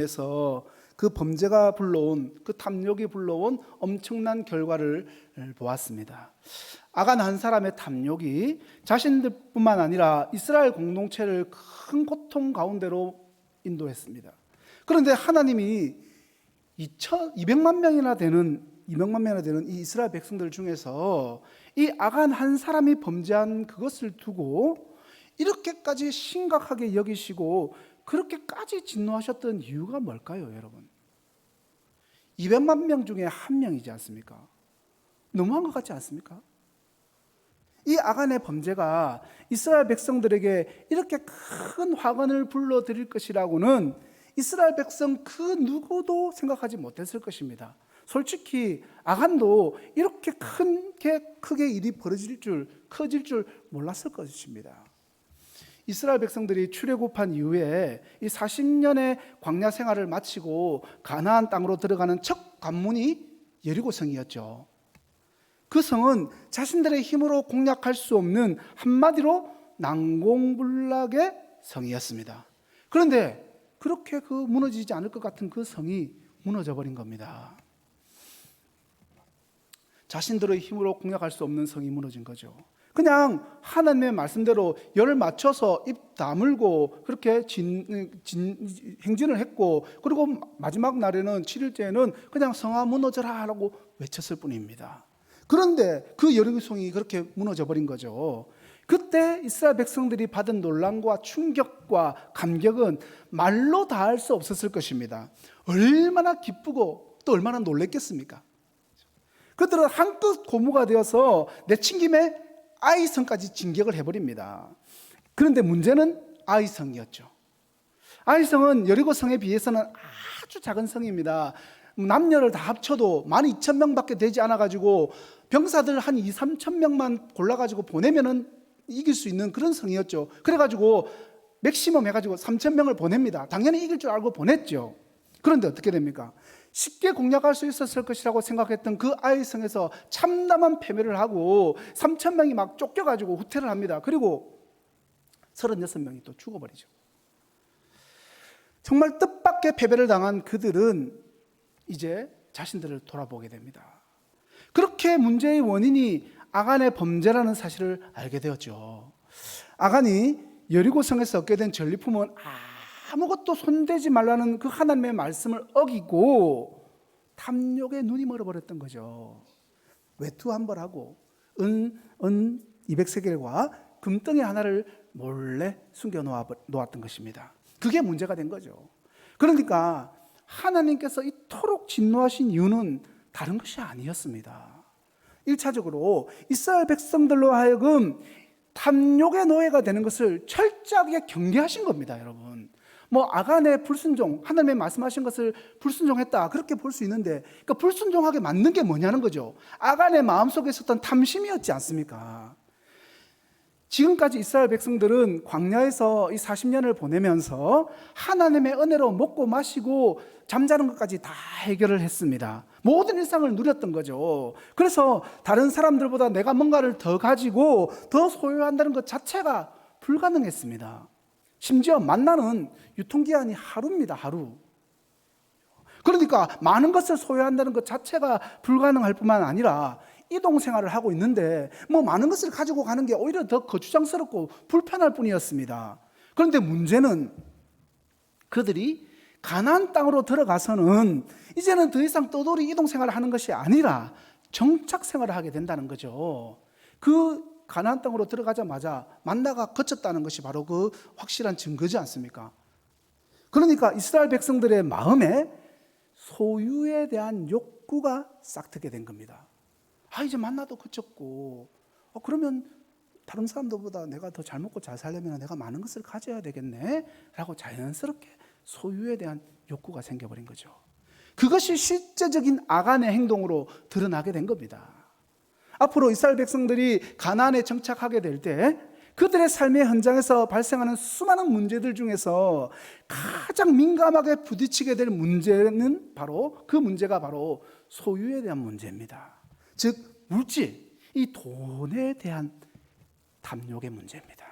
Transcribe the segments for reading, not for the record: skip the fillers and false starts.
에서 그 범죄가 불러온, 그 탐욕이 불러온 엄청난 결과를 보았습니다. 아간 한 사람의 탐욕이 자신들뿐만 아니라 이스라엘 공동체를 큰 고통 가운데로 인도했습니다. 그런데 하나님이 200만 명이나 되는 이 이스라엘 백성들 중에서 이 아간 한 사람이 범죄한 그것을 두고 이렇게까지 심각하게 여기시고 그렇게까지 진노하셨던 이유가 뭘까요, 여러분? 200만 명 중에 한 명이지 않습니까? 너무한 것 같지 않습니까? 이 아간의 범죄가 이스라엘 백성들에게 이렇게 큰 화근을 불러들일 것이라고는 이스라엘 백성 그 누구도 생각하지 못했을 것입니다. 솔직히 아간도 이렇게 크게 일이 커질 줄 몰랐을 것입니다. 이스라엘 백성들이 출애굽한 이후에 이 40년의 광야 생활을 마치고 가나안 땅으로 들어가는 첫 관문이 여리고 성이었죠. 그 성은 자신들의 힘으로 공략할 수 없는 한마디로 난공불락의 성이었습니다. 그런데 그렇게 무너지지 않을 것 같은 그 성이 무너져 버린 겁니다. 자신들의 힘으로 공략할 수 없는 성이 무너진 거죠. 그냥 하나님의 말씀대로 열을 맞춰서 입 다물고 그렇게 행진을 했고, 그리고 마지막 날에는 7일째에는 그냥 성아 무너져라 라고 외쳤을 뿐입니다. 그런데 그 여리고성이 그렇게 무너져 버린 거죠. 그때 이스라엘 백성들이 받은 논란과 충격과 감격은 말로 다 할 수 없었을 것입니다. 얼마나 기쁘고 또 얼마나 놀랬겠습니까? 그들은 한껏 고무가 되어서 내친 김에 아이성까지 진격을 해버립니다. 그런데 문제는 아이성이었죠. 아이성은 여리고성에 비해서는 아주 작은 성입니다. 남녀를 다 합쳐도 12,000명밖에 되지 않아가지고 병사들 한 2-3,000명만 골라가지고 보내면은 이길 수 있는 그런 성이었죠. 그래가지고 맥시멈 해가지고 3,000명을 보냅니다. 당연히 이길 줄 알고 보냈죠. 그런데 어떻게 됩니까? 쉽게 공략할 수 있었을 것이라고 생각했던 그 아이성에서 참담한 패배를 하고 3,000명이 막 쫓겨가지고 후퇴를 합니다. 그리고 36명이 또 죽어버리죠. 정말 뜻밖의 패배를 당한 그들은 이제 자신들을 돌아보게 됩니다. 그렇게 문제의 원인이 아간의 범죄라는 사실을 알게 되었죠. 아간이 여리고성에서 얻게 된 전리품은 아무것도 손대지 말라는 그 하나님의 말씀을 어기고 탐욕에 눈이 멀어버렸던 거죠. 외투 한 벌하고 은 200세겔과 금덩이 하나를 몰래 숨겨 놓았던 것입니다. 그게 문제가 된 거죠. 그러니까 하나님께서 이토록 진노하신 이유는 다른 것이 아니었습니다. 1차적으로 이스라엘 백성들로 하여금 탐욕의 노예가 되는 것을 철저하게 경계하신 겁니다, 여러분. 아간의 불순종, 하나님의 말씀하신 것을 불순종했다, 그렇게 볼 수 있는데, 그러니까 불순종하게 만든 게 뭐냐는 거죠. 아간의 마음속에 있었던 탐심이었지 않습니까? 지금까지 이스라엘 백성들은 광야에서 이 40년을 보내면서 하나님의 은혜로 먹고 마시고 잠자는 것까지 다 해결을 했습니다. 모든 일상을 누렸던 거죠. 그래서 다른 사람들보다 내가 뭔가를 더 가지고 더 소유한다는 것 자체가 불가능했습니다. 심지어 만나는 유통기한이 하루입니다, 하루. 그러니까 많은 것을 소유한다는 것 자체가 불가능할 뿐만 아니라 이동 생활을 하고 있는데 많은 것을 가지고 가는 게 오히려 더 거추장스럽고 불편할 뿐이었습니다. 그런데 문제는 그들이 가나안 땅으로 들어가서는 이제는 더 이상 떠돌이 이동 생활을 하는 것이 아니라 정착 생활을 하게 된다는 거죠. 그 가나안 땅으로 들어가자마자 만나가 거쳤다는 것이 바로 그 확실한 증거지 않습니까? 그러니까 이스라엘 백성들의 마음에 소유에 대한 욕구가 싹트게 된 겁니다. 이제 만나도 그쳤고, 그러면 다른 사람들보다 내가 더 잘 먹고 잘 살려면 내가 많은 것을 가져야 되겠네 라고 자연스럽게 소유에 대한 욕구가 생겨버린 거죠. 그것이 실제적인 아간의 행동으로 드러나게 된 겁니다. 앞으로 이스라엘 백성들이 가나안에 정착하게 될 때 그들의 삶의 현장에서 발생하는 수많은 문제들 중에서 가장 민감하게 부딪히게 될 문제는 그 문제가 바로 소유에 대한 문제입니다. 즉 물질, 이 돈에 대한 탐욕의 문제입니다.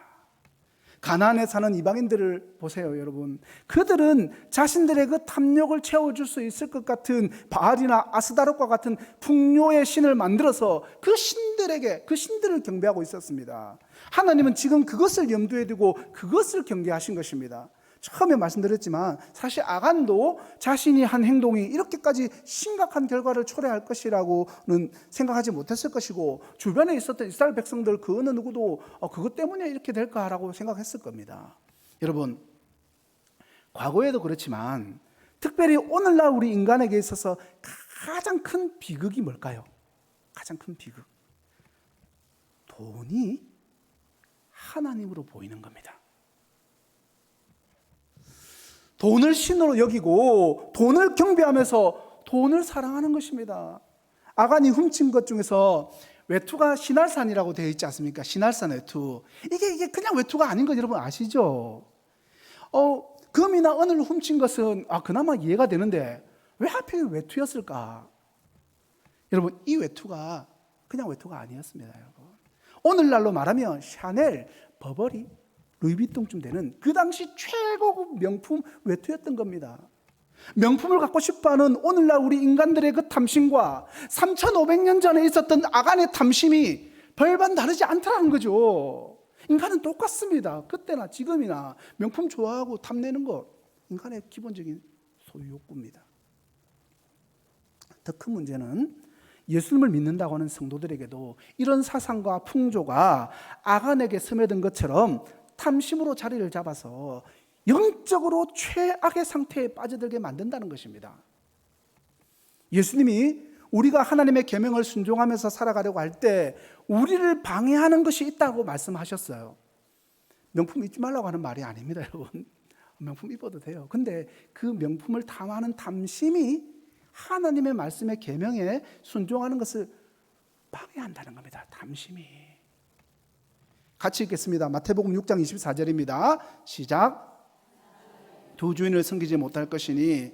가나안에 사는 이방인들을 보세요, 여러분. 그들은 자신들의 그 탐욕을 채워줄 수 있을 것 같은 바알이나 아스다롯과 같은 풍요의 신을 만들어서 그 신들을 경배하고 있었습니다. 하나님은 지금 그것을 염두에 두고 그것을 경계하신 것입니다. 처음에 말씀드렸지만 사실 아간도 자신이 한 행동이 이렇게까지 심각한 결과를 초래할 것이라고는 생각하지 못했을 것이고, 주변에 있었던 이스라엘 백성들 그 어느 누구도 그것 때문에 이렇게 될까라고 생각했을 겁니다. 여러분, 과거에도 그렇지만 특별히 오늘날 우리 인간에게 있어서 가장 큰 비극이 뭘까요? 가장 큰 비극, 돈이 하나님으로 보이는 겁니다. 돈을 신으로 여기고 돈을 경배하면서 돈을 사랑하는 것입니다. 아간이 훔친 것 중에서 외투가 시날산이라고 되어 있지 않습니까? 시날산 외투. 이게 그냥 외투가 아닌 거 여러분 아시죠? 금이나 은을 훔친 것은 그나마 이해가 되는데 왜 하필 외투였을까? 여러분, 이 외투가 그냥 외투가 아니었습니다. 여러분, 오늘날로 말하면 샤넬, 버버리, 루이비통쯤 되는 그 당시 최고급 명품 외투였던 겁니다. 명품을 갖고 싶어하는 오늘날 우리 인간들의 그 탐심과 3,500년 전에 있었던 아간의 탐심이 별반 다르지 않다는 거죠. 인간은 똑같습니다. 그때나 지금이나 명품 좋아하고 탐내는 것, 인간의 기본적인 소유 욕구입니다. 더 큰 문제는 예수님을 믿는다고 하는 성도들에게도 이런 사상과 풍조가 아간에게 스며든 것처럼 탐심으로 자리를 잡아서 영적으로 최악의 상태에 빠져들게 만든다는 것입니다. 예수님이 우리가 하나님의 계명을 순종하면서 살아가려고 할 때 우리를 방해하는 것이 있다고 말씀하셨어요. 명품 입지 말라고 하는 말이 아닙니다, 여러분. 명품 입어도 돼요. 근데 그 명품을 탐하는 탐심이 하나님의 말씀의 계명에 순종하는 것을 방해한다는 겁니다. 탐심이. 같이 읽겠습니다. 마태복음 6장 24절입니다. 시작. 두 주인을 섬기지 못할 것이니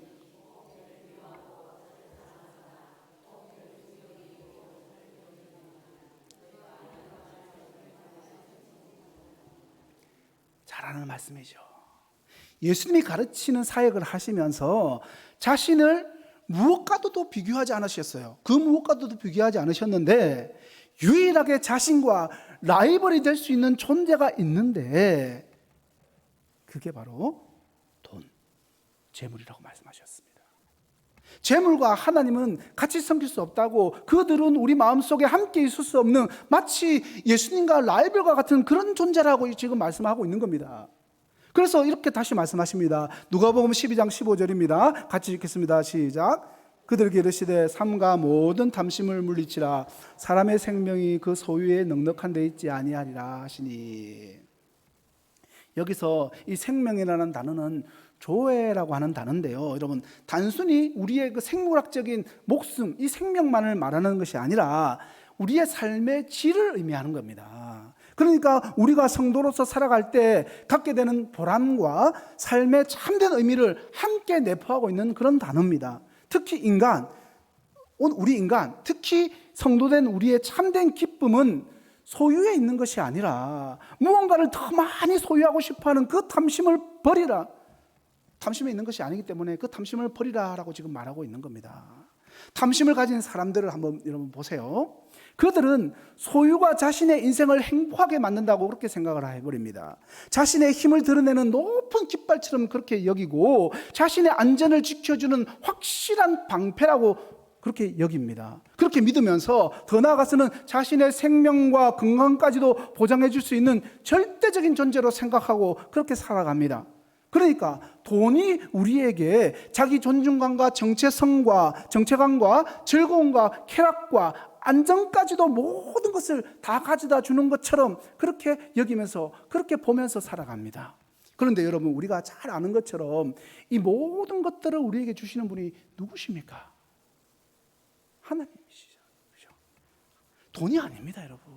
잘하는 말씀이죠. 예수님이 가르치는 사역을 하시면서 자신을 무엇과도 비교하지 않으셨어요. 그 무엇과도 비교하지 않으셨는데 유일하게 자신과 라이벌이 될 수 있는 존재가 있는데 그게 바로 돈, 재물이라고 말씀하셨습니다. 재물과 하나님은 같이 섬길 수 없다고, 그들은 우리 마음속에 함께 있을 수 없는 마치 예수님과 라이벌과 같은 그런 존재라고 지금 말씀하고 있는 겁니다. 그래서 이렇게 다시 말씀하십니다. 누가복음 12장 15절입니다. 같이 읽겠습니다. 시작. 그들에게 이르시되 삼가 모든 탐심을 물리치라. 사람의 생명이 그 소유에 넉넉한 데 있지 아니하리라 하시니. 여기서 이 생명이라는 단어는 조회라고 하는 단어인데요, 여러분, 단순히 우리의 그 생물학적인 목숨, 이 생명만을 말하는 것이 아니라 우리의 삶의 질을 의미하는 겁니다. 그러니까 우리가 성도로서 살아갈 때 갖게 되는 보람과 삶의 참된 의미를 함께 내포하고 있는 그런 단어입니다. 특히 우리 인간, 특히 성도된 우리의 참된 기쁨은 소유에 있는 것이 아니라 무언가를 더 많이 소유하고 싶어하는 그 탐심을 버리라. 탐심에 있는 것이 아니기 때문에 그 탐심을 버리라라고 지금 말하고 있는 겁니다. 탐심을 가진 사람들을 한번 여러분 보세요. 그들은 소유가 자신의 인생을 행복하게 만든다고 그렇게 생각을 해버립니다. 자신의 힘을 드러내는 높은 깃발처럼 그렇게 여기고 자신의 안전을 지켜주는 확실한 방패라고 그렇게 여깁니다. 그렇게 믿으면서 더 나아가서는 자신의 생명과 건강까지도 보장해 줄 수 있는 절대적인 존재로 생각하고 그렇게 살아갑니다. 그러니까 돈이 우리에게 자기 존중감과 정체성과 정체감과 즐거움과 쾌락과 안정까지도 모든 것을 다 가져다 주는 것처럼 그렇게 여기면서 그렇게 보면서 살아갑니다. 그런데 여러분, 우리가 잘 아는 것처럼 이 모든 것들을 우리에게 주시는 분이 누구십니까? 하나님이시죠. 돈이 아닙니다, 여러분.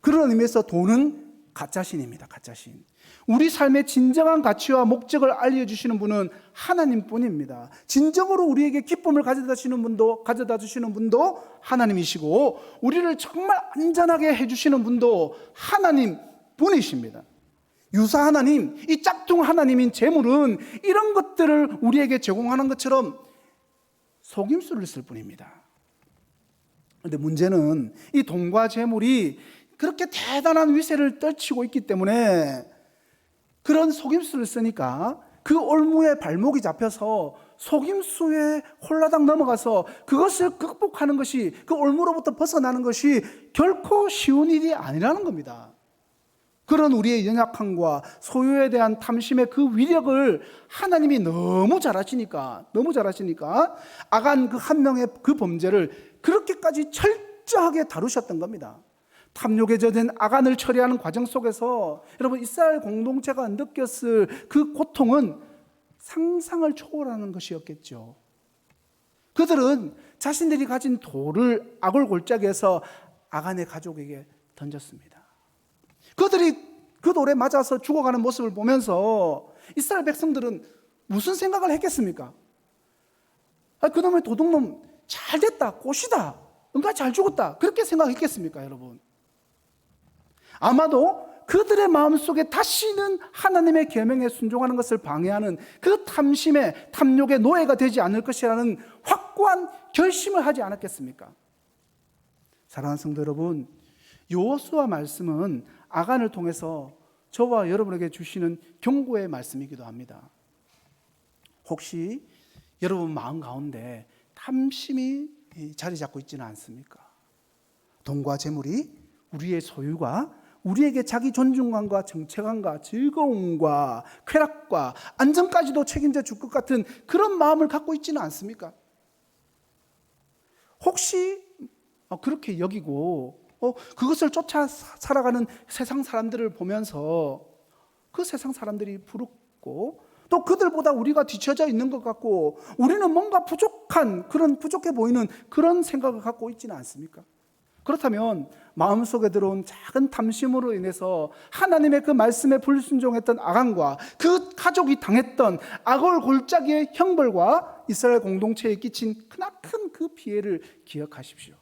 그런 의미에서 돈은 가짜신입니다. 가짜신. 우리 삶의 진정한 가치와 목적을 알려주시는 분은 하나님뿐입니다. 진정으로 우리에게 기쁨을 가져다 주시는 분도 하나님이시고, 우리를 정말 안전하게 해주시는 분도 하나님뿐이십니다. 유사 하나님, 이 짝퉁 하나님인 재물은 이런 것들을 우리에게 제공하는 것처럼 속임수를 쓸 뿐입니다. 그런데 문제는 이 돈과 재물이 그렇게 대단한 위세를 떨치고 있기 때문에 그런 속임수를 쓰니까 그 올무에 발목이 잡혀서 속임수에 홀라당 넘어가서 그것을 극복하는 것이, 그 올무로부터 벗어나는 것이 결코 쉬운 일이 아니라는 겁니다. 그런 우리의 연약함과 소유에 대한 탐심의 그 위력을 하나님이 너무 잘 아시니까 아간 그 한 명의 그 범죄를 그렇게까지 철저하게 다루셨던 겁니다. 탐욕에 젖은 아간을 처리하는 과정 속에서 여러분, 이스라엘 공동체가 느꼈을 그 고통은 상상을 초월하는 것이었겠죠. 그들은 자신들이 가진 돌을 아골 골짜기에서 아간의 가족에게 던졌습니다. 그들이 그 돌에 맞아서 죽어가는 모습을 보면서 이스라엘 백성들은 무슨 생각을 했겠습니까? 그놈의 도둑놈 잘 됐다, 꽃이다, 응가 잘 죽었다, 그렇게 생각했겠습니까, 여러분? 아마도 그들의 마음속에 다시는 하나님의 계명에 순종하는 것을 방해하는 그 탐욕의 노예가 되지 않을 것이라는 확고한 결심을 하지 않았겠습니까? 사랑하는 성도 여러분, 여호수아 말씀은 아간을 통해서 저와 여러분에게 주시는 경고의 말씀이기도 합니다. 혹시 여러분 마음 가운데 탐심이 자리 잡고 있지는 않습니까? 돈과 재물이 우리의 소유가 우리에게 자기 존중감과 정체감과 즐거움과 쾌락과 안정까지도 책임져 줄 것 같은 그런 마음을 갖고 있지는 않습니까? 혹시 그렇게 여기고 그것을 쫓아 살아가는 세상 사람들을 보면서 그 세상 사람들이 부럽고 또 그들보다 우리가 뒤처져 있는 것 같고 우리는 뭔가 부족해 보이는 그런 생각을 갖고 있지는 않습니까? 그렇다면 마음속에 들어온 작은 탐심으로 인해서 하나님의 그 말씀에 불순종했던 아간과 그 가족이 당했던 아골 골짜기의 형벌과 이스라엘 공동체에 끼친 크나큰 그 피해를 기억하십시오.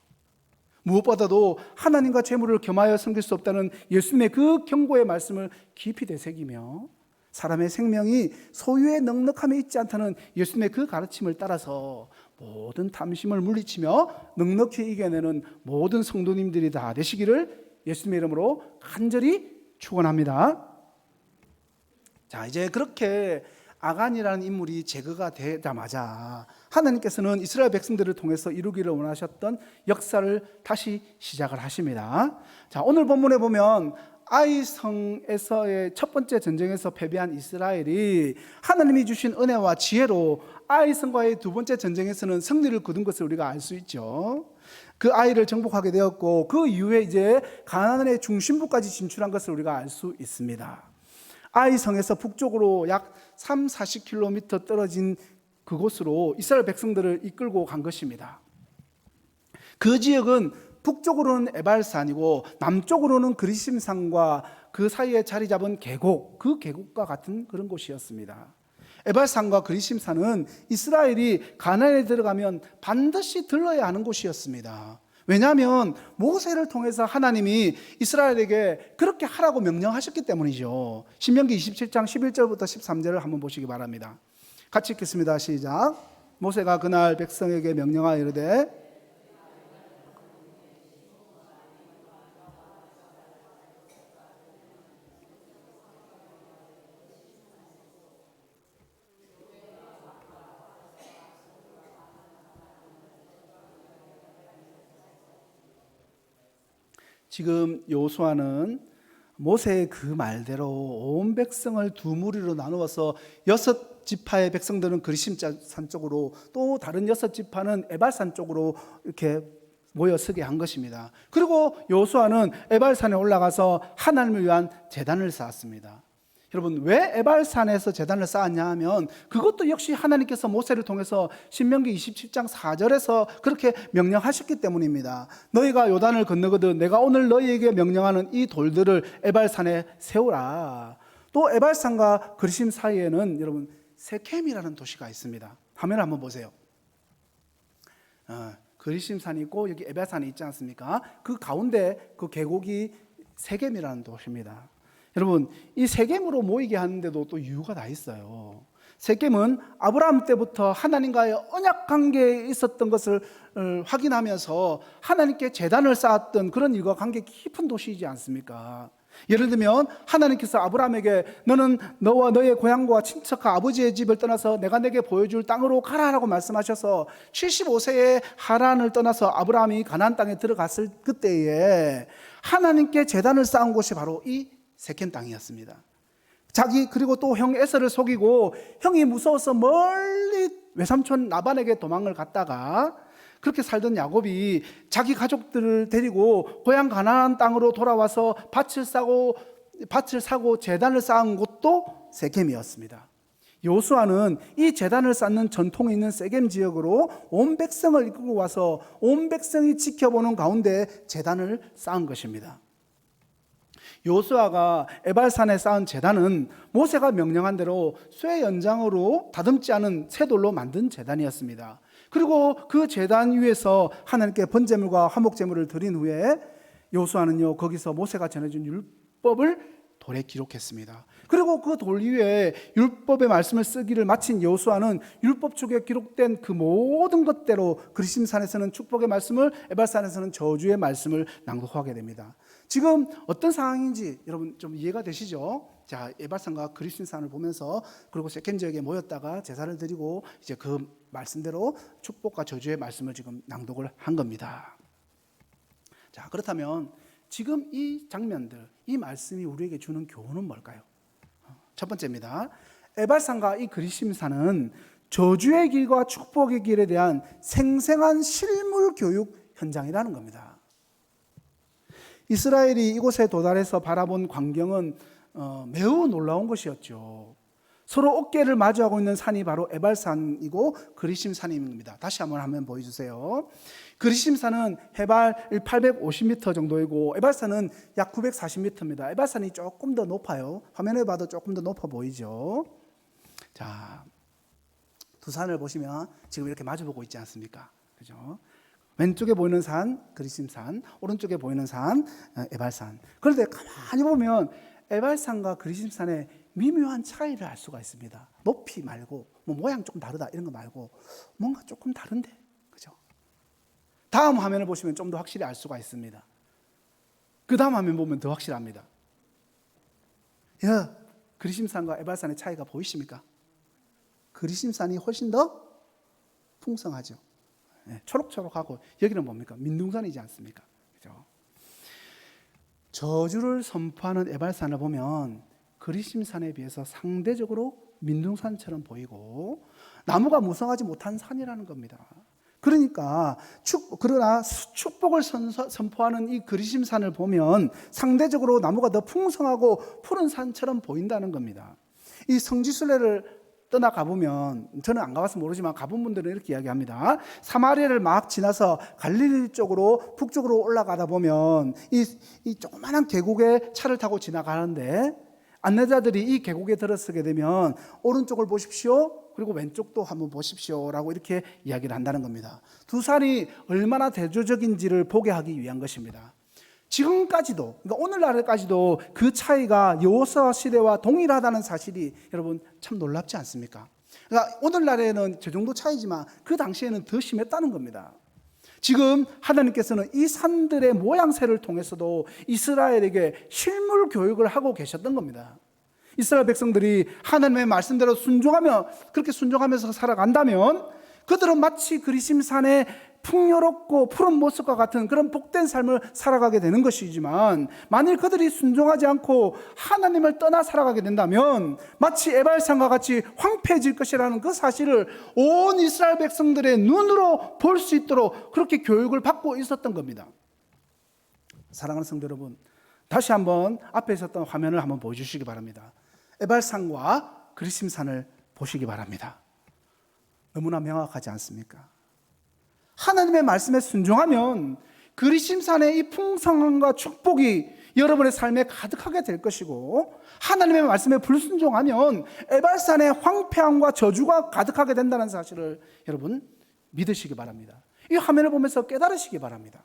무엇보다도 하나님과 재물을 겸하여 섬길 수 없다는 예수님의 그 경고의 말씀을 깊이 되새기며 사람의 생명이 소유의 넉넉함에 있지 않다는 예수님의 그 가르침을 따라서 모든 탐심을 물리치며 넉넉히 이겨내는 모든 성도님들이 다 되시기를 예수님의 이름으로 간절히 축원합니다. 자, 이제 그렇게 아간이라는 인물이 제거가 되자마자 하나님께서는 이스라엘 백성들을 통해서 이루기를 원하셨던 역사를 다시 시작을 하십니다. 자, 오늘 본문에 보면 아이성에서의 첫 번째 전쟁에서 패배한 이스라엘이 하나님이 주신 은혜와 지혜로 아이성과의 두 번째 전쟁에서는 승리를 거둔 것을 우리가 알 수 있죠. 그 아이를 정복하게 되었고 그 이후에 이제 가나안의 중심부까지 진출한 것을 우리가 알 수 있습니다. 아이성에서 북쪽으로 약 30-40km 떨어진 그곳으로 이스라엘 백성들을 이끌고 간 것입니다. 그 지역은 북쪽으로는 에발산이고 남쪽으로는 그리심산과 그 사이에 자리 잡은 계곡, 그 계곡과 같은 그런 곳이었습니다. 에발산과 그리심산은 이스라엘이 가나안에 들어가면 반드시 들러야 하는 곳이었습니다. 왜냐하면 모세를 통해서 하나님이 이스라엘에게 그렇게 하라고 명령하셨기 때문이죠. 신명기 27장 11절부터 13절을 한번 보시기 바랍니다. 같이 읽겠습니다. 시작. 모세가 그날 백성에게 명령하여 이르되 지금 여호수아는 모세의 그 말대로 온 백성을 두 무리로 나누어서 6지파의 백성들은 그리심산 쪽으로 또 다른 6지파는 에발산 쪽으로 이렇게 모여서게 한 것입니다. 그리고 여호수아는 에발산에 올라가서 하나님을 위한 제단을 쌓았습니다. 여러분, 왜 에발산에서 제단을 쌓았냐 하면 그것도 역시 하나님께서 모세를 통해서 신명기 27장 4절에서 그렇게 명령하셨기 때문입니다. 너희가 요단을 건너거든 내가 오늘 너희에게 명령하는 이 돌들을 에발산에 세우라. 또 에발산과 그리심 사이에는 여러분 세켐이라는 도시가 있습니다. 화면을 한번 보세요. 그리심산이 있고 여기 에발산이 있지 않습니까? 그 가운데 그 계곡이 세겜이라는 도시입니다. 여러분, 이 세겜으로 모이게 하는데도 또 이유가 다 있어요. 세겜은 아브라함 때부터 하나님과의 언약 관계에 있었던 것을 확인하면서 하나님께 제단을 쌓았던 그런 일과 관계 깊은 도시이지 않습니까? 예를 들면 하나님께서 아브라함에게 너는 너와 너의 고향과 친척과 아버지의 집을 떠나서 내가 내게 보여줄 땅으로 가라라고 말씀하셔서 75세에 하란을 떠나서 아브라함이 가나안 땅에 들어갔을 그때에 하나님께 제단을 쌓은 곳이 바로 이 세겜 땅이었습니다. 그리고 또 형 에서를 속이고 형이 무서워서 멀리 외삼촌 라반에게 도망을 갔다가 그렇게 살던 야곱이 자기 가족들을 데리고 고향 가나안 땅으로 돌아와서 밭을 사고 제단을 쌓은 곳도 세겜이었습니다. 여호수아는 이 제단을 쌓는 전통이 있는 세겜 지역으로 온 백성을 이끌고 와서 온 백성이 지켜보는 가운데 제단을 쌓은 것입니다. 여호수아가 에발산에 쌓은 제단은 모세가 명령한 대로 쇠 연장으로 다듬지 않은 쇠돌로 만든 제단이었습니다. 그리고 그 제단 위에서 하나님께 번제물과 화목제물을 드린 후에 여호수아는요 거기서 모세가 전해준 율법을 돌에 기록했습니다. 그리고 그 돌 위에 율법의 말씀을 쓰기를 마친 여호수아는 율법책에 기록된 그 모든 것대로 그리심산에서는 축복의 말씀을, 에발산에서는 저주의 말씀을 낭독하게 됩니다. 지금 어떤 상황인지 여러분 좀 이해가 되시죠? 자, 에발산과 그리심산을 보면서 그리고 세겜 지역에 모였다가 제사를 드리고 이제 그 말씀대로 축복과 저주의 말씀을 지금 낭독을 한 겁니다. 자, 그렇다면 지금 이 장면들, 이 말씀이 우리에게 주는 교훈은 뭘까요? 첫 번째입니다. 에발산과 이 그리심산은 저주의 길과 축복의 길에 대한 생생한 실물 교육 현장이라는 겁니다. 이스라엘이 이곳에 도달해서 바라본 광경은 매우 놀라운 것이었죠. 서로 어깨를 마주하고 있는 산이 바로 에발산이고 그리심산입니다. 다시 한번 화면 보여주세요. 그리심산은 해발 850m 정도이고 에발산은 약 940m입니다. 에발산이 조금 더 높아요. 화면에 봐도 조금 더 높아 보이죠. 자, 두 산을 보시면 지금 이렇게 마주보고 있지 않습니까? 그죠? 왼쪽에 보이는 산 그리심산, 오른쪽에 보이는 산 에발산. 그런데 가만히 보면 에발산과 그리심산의 미묘한 차이를 알 수가 있습니다. 높이 말고 모양 조금 다르다 이런 거 말고 뭔가 조금 다른데, 그죠? 다음 화면을 보시면 좀 더 확실히 알 수가 있습니다. 그 다음 화면 보면 더 확실합니다. 그리심산과 에발산의 차이가 보이십니까? 그리심산이 훨씬 더 풍성하죠. 초록초록하고 여기는 뭡니까? 민둥산이지 않습니까? 그죠? 저주를 선포하는 에발산을 보면 그리심산에 비해서 상대적으로 민둥산처럼 보이고 나무가 무성하지 못한 산이라는 겁니다. 그러나 축복을 선포하는 이 그리심산을 보면 상대적으로 나무가 더 풍성하고 푸른 산처럼 보인다는 겁니다. 이 성지순례를 떠나 가보면, 저는 안 가봐서 모르지만 가본 분들은 이렇게 이야기합니다. 사마리아를 막 지나서 갈릴리 쪽으로 북쪽으로 올라가다 보면 이 조그마한 계곡에 차를 타고 지나가는데 안내자들이 이 계곡에 들어서게 되면 오른쪽을 보십시오, 그리고 왼쪽도 한번 보십시오 라고 이렇게 이야기를 한다는 겁니다. 두 산이 얼마나 대조적인지를 보게 하기 위한 것입니다. 지금까지도, 그러니까 오늘날까지도 그 차이가 여호수아 시대와 동일하다는 사실이 여러분 참 놀랍지 않습니까? 그러니까 오늘날에는 저 정도 차이지만 그 당시에는 더 심했다는 겁니다. 지금 하나님께서는 이 산들의 모양새를 통해서도 이스라엘에게 실물 교육을 하고 계셨던 겁니다. 이스라엘 백성들이 하나님의 말씀대로 그렇게 순종하면서 살아간다면 그들은 마치 그리심산의 풍요롭고 푸른 모습과 같은 그런 복된 삶을 살아가게 되는 것이지만, 만일 그들이 순종하지 않고 하나님을 떠나 살아가게 된다면 마치 에발산과 같이 황폐해질 것이라는 그 사실을 온 이스라엘 백성들의 눈으로 볼 수 있도록 그렇게 교육을 받고 있었던 겁니다. 사랑하는 성도 여러분, 다시 한번 앞에 있었던 화면을 한번 보여주시기 바랍니다. 에발산과 그리심산을 보시기 바랍니다. 너무나 명확하지 않습니까? 하나님의 말씀에 순종하면 그리심산의 이 풍성함과 축복이 여러분의 삶에 가득하게 될 것이고, 하나님의 말씀에 불순종하면 에발산의 황폐함과 저주가 가득하게 된다는 사실을 여러분 믿으시기 바랍니다. 이 화면을 보면서 깨달으시기 바랍니다.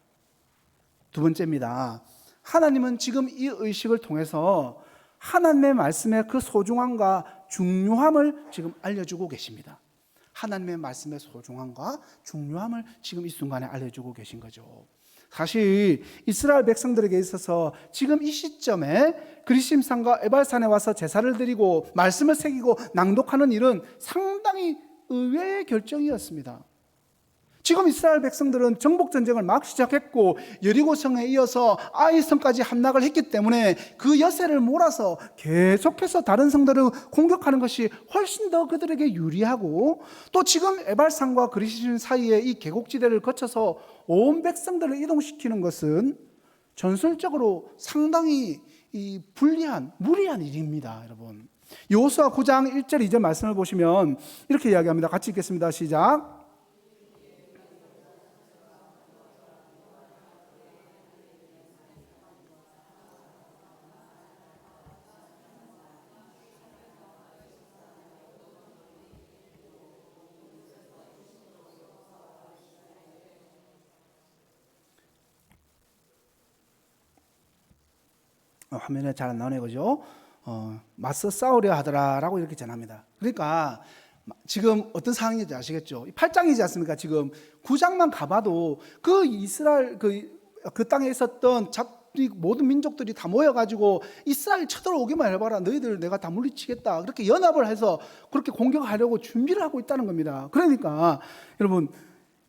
두 번째입니다. 하나님은 지금 이 의식을 통해서 하나님의 말씀의 그 소중함과 중요함을 지금 알려주고 계십니다. 하나님의 말씀의 소중함과 중요함을 지금 이 순간에 알려주고 계신 거죠. 사실 이스라엘 백성들에게 있어서 지금 이 시점에 그리심산과 에발산에 와서 제사를 드리고 말씀을 새기고 낭독하는 일은 상당히 의외의 결정이었습니다. 지금 이스라엘 백성들은 정복전쟁을 막 시작했고 여리고성에 이어서 아이성까지 함락을 했기 때문에 그 여세를 몰아서 계속해서 다른 성들을 공격하는 것이 훨씬 더 그들에게 유리하고, 또 지금 에발산과 그리심 사이에 이 계곡지대를 거쳐서 온 백성들을 이동시키는 것은 전술적으로 상당히 무리한 일입니다. 여러분, 여호수아 9장 1절 2절 말씀을 보시면 이렇게 이야기합니다. 같이 읽겠습니다. 시작. 화면에 잘 안 나오네요, 그죠? 맞서 싸우려 하더라라고 이렇게 전합니다. 그러니까 지금 어떤 상황인지 아시겠죠? 8장이지 않습니까? 지금 9장만 가봐도 그 이스라엘 그 땅에 있었던 모든 민족들이 다 모여가지고 이스라엘 쳐들어오기만 해봐라, 너희들 내가 다 물리치겠다, 그렇게 연합을 해서 그렇게 공격하려고 준비를 하고 있다는 겁니다. 그러니까 여러분,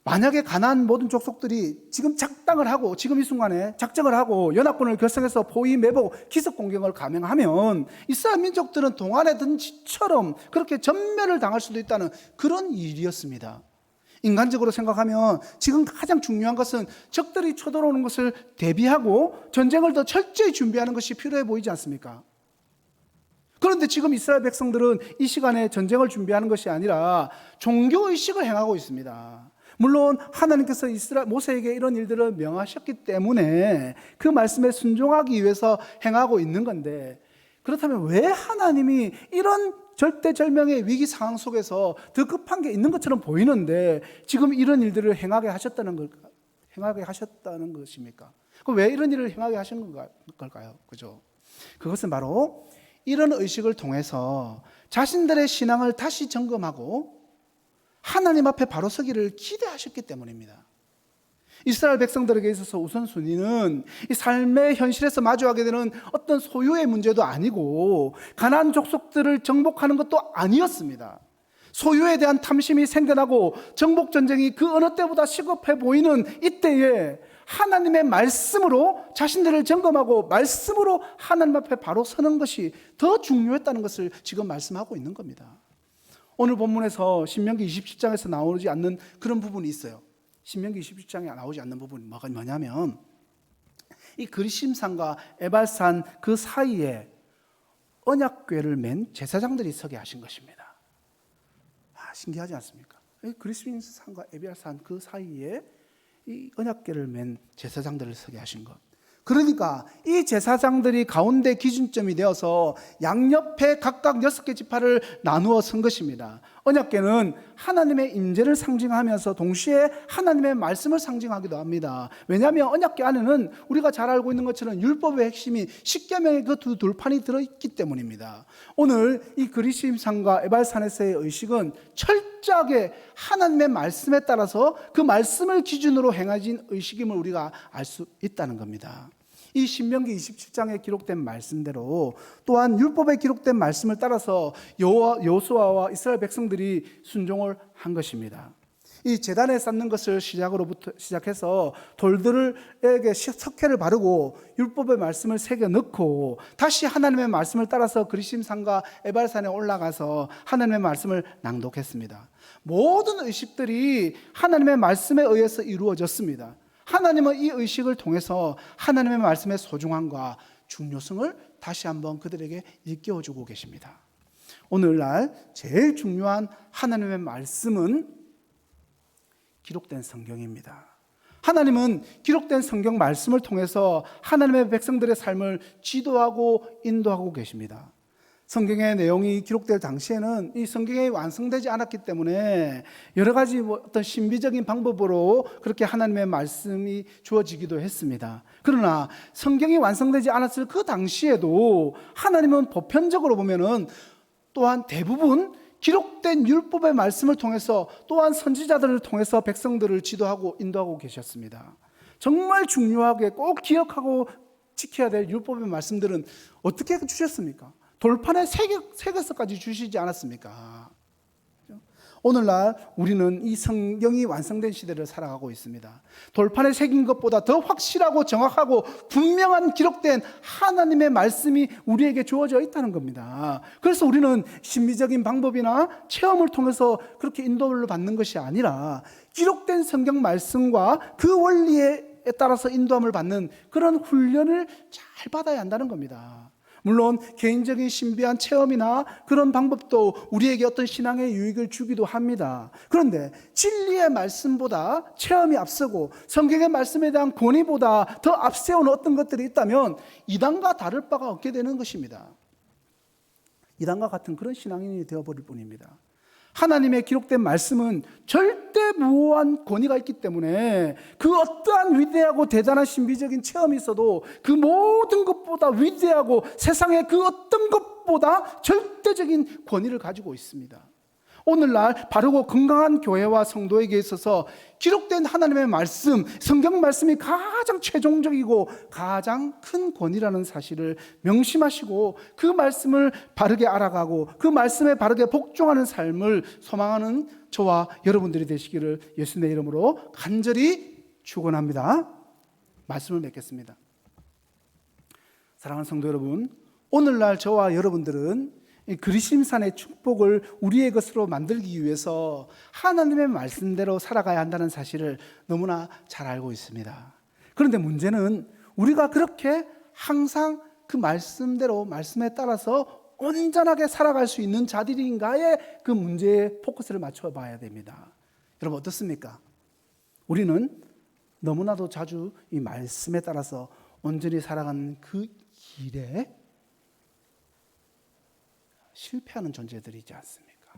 만약에 가나안 모든 족속들이 지금 작당을 하고 지금 이 순간에 작정을 하고 연합군을 결성해서 포위 매복 기습 공격을 감행하면 이스라엘 민족들은 동안의 든지처럼 그렇게 전멸을 당할 수도 있다는 그런 일이었습니다. 인간적으로 생각하면 지금 가장 중요한 것은 적들이 쳐들어오는 것을 대비하고 전쟁을 더 철저히 준비하는 것이 필요해 보이지 않습니까? 그런데 지금 이스라엘 백성들은 이 시간에 전쟁을 준비하는 것이 아니라 종교의식을 행하고 있습니다. 물론 하나님께서 모세에게 이런 일들을 명하셨기 때문에 그 말씀에 순종하기 위해서 행하고 있는 건데, 그렇다면 왜 하나님이 이런 절대절명의 위기 상황 속에서 더 급한 게 있는 것처럼 보이는데 지금 이런 일들을 행하게 하셨다는 것입니까? 그럼 왜 이런 일을 행하게 하신 걸까요? 그죠? 그것은 바로 이런 의식을 통해서 자신들의 신앙을 다시 점검하고 하나님 앞에 바로 서기를 기대하셨기 때문입니다. 이스라엘 백성들에게 있어서 우선순위는 이 삶의 현실에서 마주하게 되는 어떤 소유의 문제도 아니고 가나안 족속들을 정복하는 것도 아니었습니다. 소유에 대한 탐심이 생겨나고 정복 전쟁이 그 어느 때보다 시급해 보이는 이때에 하나님의 말씀으로 자신들을 점검하고 말씀으로 하나님 앞에 바로 서는 것이 더 중요했다는 것을 지금 말씀하고 있는 겁니다. 오늘 본문에서 신명기 27장에서 나오지 않는 그런 부분이 있어요. 신명기 27장에 나오지 않는 부분이 뭐냐면 이 그리심산과 에발산 그 사이에 언약궤를 맨 제사장들이 서게 하신 것입니다. 신기하지 않습니까? 이 그리심산과 에발산 그 사이에 이 언약궤를 맨 제사장들을 서게 하신 것. 그러니까 이 제사장들이 가운데 기준점이 되어서 양옆에 각각 6개 지파를 나누어 선 것입니다. 언약궤는 하나님의 임재를 상징하면서 동시에 하나님의 말씀을 상징하기도 합니다. 왜냐하면 언약궤 안에는 우리가 잘 알고 있는 것처럼 율법의 핵심이 십계명의 그 두 돌판이 들어있기 때문입니다. 오늘 이 그리심산과 에발산에서의 의식은 철저하게 하나님의 말씀에 따라서 그 말씀을 기준으로 행해진 의식임을 우리가 알 수 있다는 겁니다. 이 신명기 27장에 기록된 말씀대로 또한 율법에 기록된 말씀을 따라서 여호수아와 이스라엘 백성들이 순종을 한 것입니다. 이 제단에 쌓는 것을 시작해서 돌들에게 석회를 바르고 율법의 말씀을 새겨 넣고 다시 하나님의 말씀을 따라서 그리심산과 에발산에 올라가서 하나님의 말씀을 낭독했습니다. 모든 의식들이 하나님의 말씀에 의해서 이루어졌습니다. 하나님은 이 의식을 통해서 하나님의 말씀의 소중함과 중요성을 다시 한번 그들에게 일깨워주고 계십니다. 오늘날 제일 중요한 하나님의 말씀은 기록된 성경입니다. 하나님은 기록된 성경 말씀을 통해서 하나님의 백성들의 삶을 지도하고 인도하고 계십니다. 성경의 내용이 기록될 당시에는 이 성경이 완성되지 않았기 때문에 여러 가지 어떤 신비적인 방법으로 그렇게 하나님의 말씀이 주어지기도 했습니다. 그러나 성경이 완성되지 않았을 그 당시에도 하나님은 보편적으로 보면은 또한 대부분 기록된 율법의 말씀을 통해서 또한 선지자들을 통해서 백성들을 지도하고 인도하고 계셨습니다. 정말 중요하게 꼭 기억하고 지켜야 될 율법의 말씀들은 어떻게 주셨습니까? 돌판에 새겨서까지 주시지 않았습니까? 오늘날 우리는 이 성경이 완성된 시대를 살아가고 있습니다. 돌판에 새긴 것보다 더 확실하고 정확하고 분명한 기록된 하나님의 말씀이 우리에게 주어져 있다는 겁니다. 그래서 우리는 신비적인 방법이나 체험을 통해서 그렇게 인도를 받는 것이 아니라 기록된 성경 말씀과 그 원리에 따라서 인도함을 받는 그런 훈련을 잘 받아야 한다는 겁니다. 물론 개인적인 신비한 체험이나 그런 방법도 우리에게 어떤 신앙의 유익을 주기도 합니다. 그런데 진리의 말씀보다 체험이 앞서고 성경의 말씀에 대한 권위보다 더 앞세우는 어떤 것들이 있다면 이단과 다를 바가 없게 되는 것입니다. 이단과 같은 그런 신앙인이 되어버릴 뿐입니다. 하나님의 기록된 말씀은 절대 무오한 권위가 있기 때문에 그 어떠한 위대하고 대단한 신비적인 체험이 있어도 그 모든 것보다 위대하고 세상의 그 어떤 것보다 절대적인 권위를 가지고 있습니다. 오늘날 바르고 건강한 교회와 성도에게 있어서 기록된 하나님의 말씀, 성경 말씀이 가장 최종적이고 가장 큰 권위라는 사실을 명심하시고 그 말씀을 바르게 알아가고 그 말씀에 바르게 복종하는 삶을 소망하는 저와 여러분들이 되시기를 예수님의 이름으로 간절히 축원합니다. 말씀을 맺겠습니다. 사랑하는 성도 여러분, 오늘날 저와 여러분들은 이 그리심산의 축복을 우리의 것으로 만들기 위해서 하나님의 말씀대로 살아가야 한다는 사실을 너무나 잘 알고 있습니다. 그런데 문제는 우리가 그렇게 항상 그 말씀대로 말씀에 따라서 온전하게 살아갈 수 있는 자들인가에 그 문제에 포커스를 맞춰봐야 됩니다. 여러분 어떻습니까? 우리는 너무나도 자주 이 말씀에 따라서 온전히 살아가는 그 길에 실패하는 존재들이지 않습니까?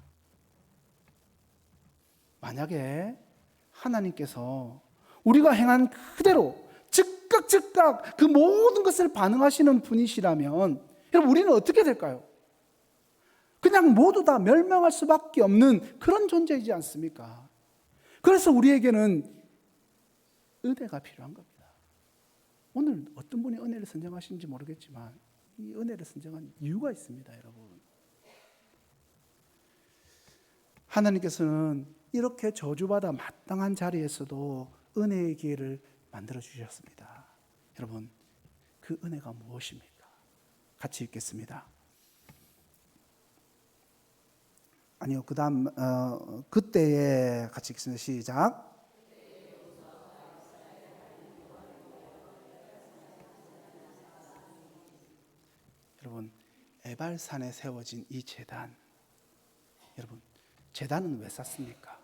만약에 하나님께서 우리가 행한 그대로 즉각 그 모든 것을 반응하시는 분이시라면 여러분 우리는 어떻게 될까요? 그냥 모두 다 멸망할 수밖에 없는 그런 존재이지 않습니까? 그래서 우리에게는 은혜가 필요한 겁니다. 오늘 어떤 분이 은혜를 선정하시는지 모르겠지만 이 은혜를 선정한 이유가 있습니다, 여러분. 하나님께서는 이렇게 저주받아 마땅한 자리에서도 은혜의 기회를 만들어 주셨습니다. 여러분, 그 은혜가 무엇입니까? 같이 읽겠습니다. 아니요, 그 다음 그때에 같이 읽습니다. 시작. 여러분, 에발산에 세워진 이 제단, 여러분 제단은 왜 쌓습니까?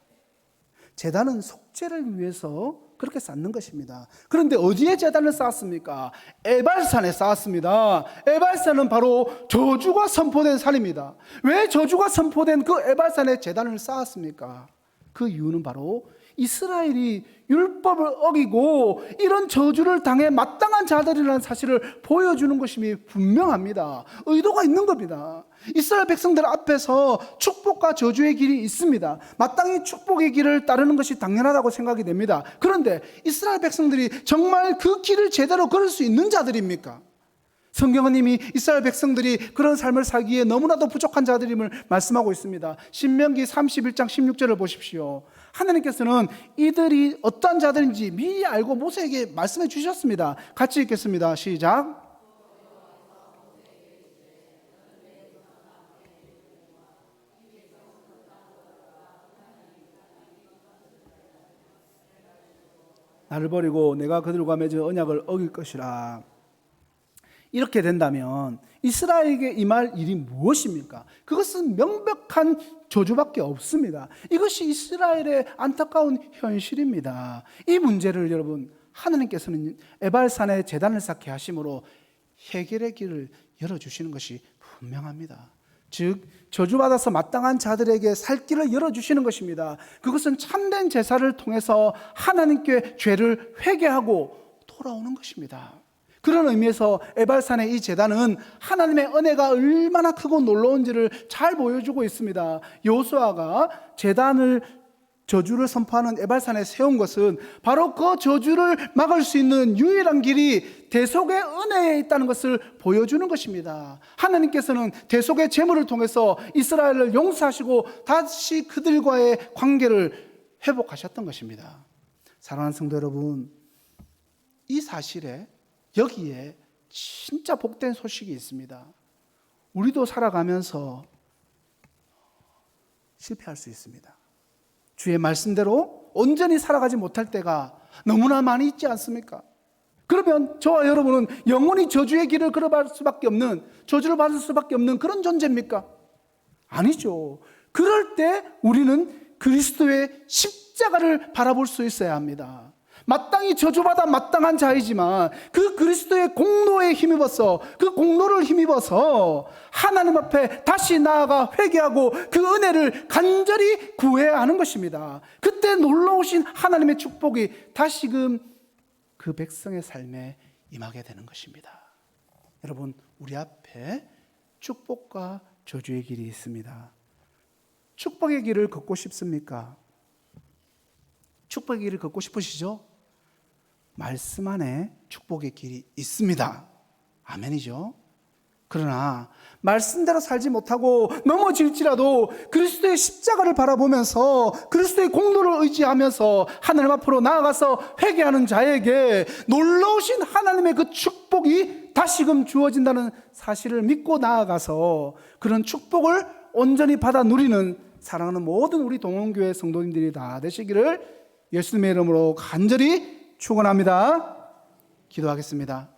제단은 속죄를 위해서 그렇게 쌓는 것입니다. 그런데 어디에 제단을 쌓았습니까? 에발산에 쌓았습니다. 에발산은 바로 저주가 선포된 산입니다. 왜 저주가 선포된 그 에발산에 제단을 쌓았습니까? 그 이유는 바로 이스라엘이 율법을 어기고 이런 저주를 당해 마땅한 자들이라는 사실을 보여주는 것임이 분명합니다. 의도가 있는 겁니다. 이스라엘 백성들 앞에서 축복과 저주의 길이 있습니다. 마땅히 축복의 길을 따르는 것이 당연하다고 생각이 됩니다. 그런데 이스라엘 백성들이 정말 그 길을 제대로 걸을 수 있는 자들입니까? 성경은 이미 이스라엘 백성들이 그런 삶을 살기에 너무나도 부족한 자들임을 말씀하고 있습니다. 신명기 31장 16절을 보십시오. 하나님께서는 이들이 어떠한 자들인지 미리 알고 모세에게 말씀해 주셨습니다. 같이 읽겠습니다. 시작. 나를 버리고 내가 그들과 맺은 언약을 어길 것이라. 이렇게 된다면 이스라엘에게 임할 일이 무엇입니까? 그것은 명백한 저주밖에 없습니다. 이것이 이스라엘의 안타까운 현실입니다. 이 문제를 여러분 하나님께서는 에발산에 제단을 쌓게 하심으로 해결의 길을 열어주시는 것이 분명합니다. 즉 저주받아서 마땅한 자들에게 살 길을 열어주시는 것입니다. 그것은 참된 제사를 통해서 하나님께 죄를 회개하고 돌아오는 것입니다. 그런 의미에서 에발산의 이 제단은 하나님의 은혜가 얼마나 크고 놀라운지를 잘 보여주고 있습니다. 여호수아가 제단을 저주를 선포하는 에발산에 세운 것은 바로 그 저주를 막을 수 있는 유일한 길이 대속의 은혜에 있다는 것을 보여주는 것입니다. 하나님께서는 대속의 제물을 통해서 이스라엘을 용서하시고 다시 그들과의 관계를 회복하셨던 것입니다. 사랑하는 성도 여러분, 이 사실에 여기에 진짜 복된 소식이 있습니다. 우리도 살아가면서 실패할 수 있습니다. 주의 말씀대로 온전히 살아가지 못할 때가 너무나 많이 있지 않습니까? 그러면 저와 여러분은 영원히 저주의 길을 걸어갈 수밖에 없는, 저주를 받을 수밖에 없는 그런 존재입니까? 아니죠. 그럴 때 우리는 그리스도의 십자가를 바라볼 수 있어야 합니다. 마땅히 저주받아 마땅한 자이지만 그 그리스도의 공로에 힘입어서, 그 공로를 힘입어서 하나님 앞에 다시 나아가 회개하고 그 은혜를 간절히 구해야 하는 것입니다. 그때 놀라우신 하나님의 축복이 다시금 그 백성의 삶에 임하게 되는 것입니다. 여러분, 우리 앞에 축복과 저주의 길이 있습니다. 축복의 길을 걷고 싶습니까? 축복의 길을 걷고 싶으시죠? 말씀 안에 축복의 길이 있습니다. 아멘이죠. 그러나 말씀대로 살지 못하고 넘어질지라도 그리스도의 십자가를 바라보면서 그리스도의 공로를 의지하면서 하나님 앞으로 나아가서 회개하는 자에게 놀라우신 하나님의 그 축복이 다시금 주어진다는 사실을 믿고 나아가서 그런 축복을 온전히 받아 누리는 사랑하는 모든 우리 동원교회 성도님들이 다 되시기를 예수님의 이름으로 간절히 축원합니다. 기도하겠습니다.